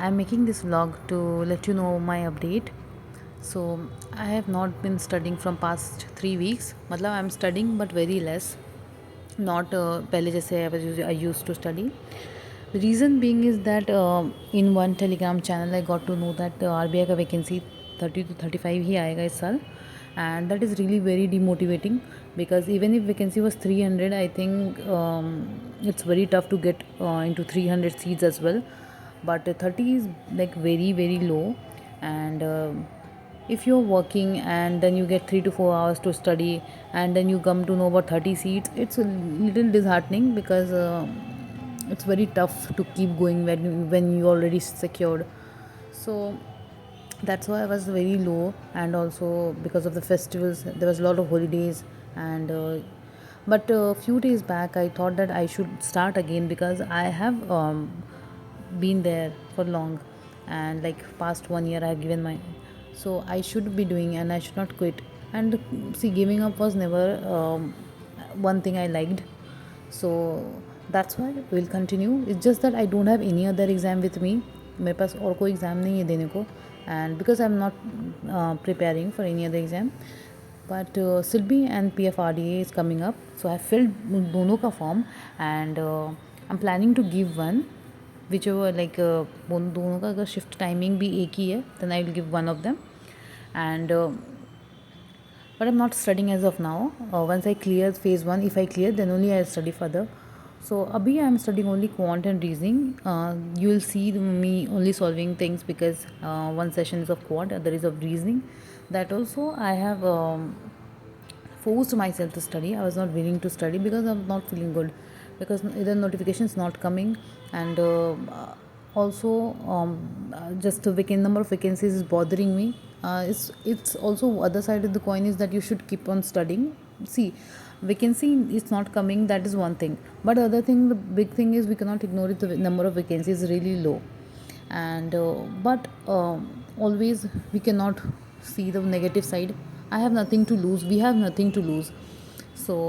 I'm making this vlog to let you know my update. So I have not been studying from past 3 weeks. मतलब I'm studying but very less. Not पहले जैसे I used to study. The reason being is that in one Telegram channel I got to know that RBI का vacancy 30 to 35 ही आएगा इस साल, and that is really very demotivating because even if vacancy was 300, I think it's very tough to get into 300 seats as well. But 30 is like very very low, and if you're working and then you get 3 to 4 hours to study and then you come to know about 30 seats, it's a little disheartening because it's very tough to keep going when you already secured. So that's why I was very low, and also because of the festivals there was a lot of holidays. And but a few days back I thought that I should start again because I have been there for long, and like past 1 year I have given my, so I should be doing and I should not quit. And see, giving up was never one thing I liked. So that's why we'll continue. It's just that I don't have any other exam with me. मेरे पास और कोई exam नहीं है देने को, and because I am not preparing for any other exam. But SEBI and PFRDA is coming up, so I filled दोनों का form, and I'm planning to give one whichever, like दोनों का अगर शिफ्ट टाइमिंग भी एक ही है then I will give one of them. And but I'm not studying as of now. Once I clear phase 1, if I clear then only I'll study further. So abhi I'm studying only quant and reasoning. You will see me only solving things because one session is of quant, other is of reasoning. That also I have forced myself to study. I was not willing to study because I'm not feeling good, because either notification is not coming, and also just the number of vacancies is bothering me. It's also other side of the coin is that you should keep on studying. See, vacancy is not coming, that is one thing, but the other thing, the big thing is we cannot ignore it, the number of vacancies is really low. And but always we cannot see the negative side. I have nothing to lose, we have nothing to lose. So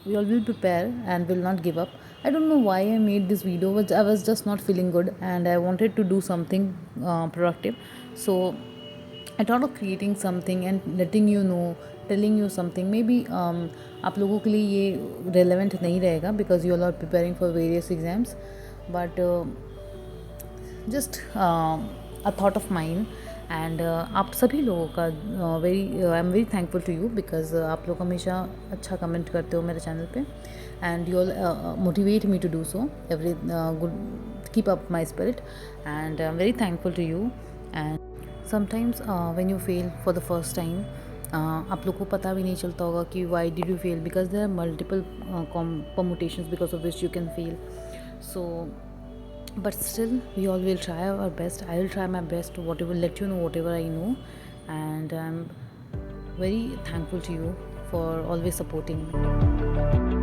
we all will prepare and will not give up. I don't know why I made this video, but I was just not feeling good and I wanted to do something productive. So I thought of creating something and letting you know, telling you something. Maybe आप लोगों के लिए ये relevant नहीं रहेगा because you all are preparing for various exams, but just a thought of mine. And आप सभी लोगों का I am very thankful to you because आप लोग हमेशा अच्छा कमेंट करते हो मेरे चैनल पे, and you all motivate me to do so every good, keep up my spirit, and I am very thankful to you. And sometimes when you fail for the first time, आप लोग को पता भी नहीं चलता होगा कि why did you fail, because there are multiple permutations because of which you can fail. So but still we all will try our best. I will try my best to whatever, let you know whatever I know, and I'm very thankful to you for always supporting me.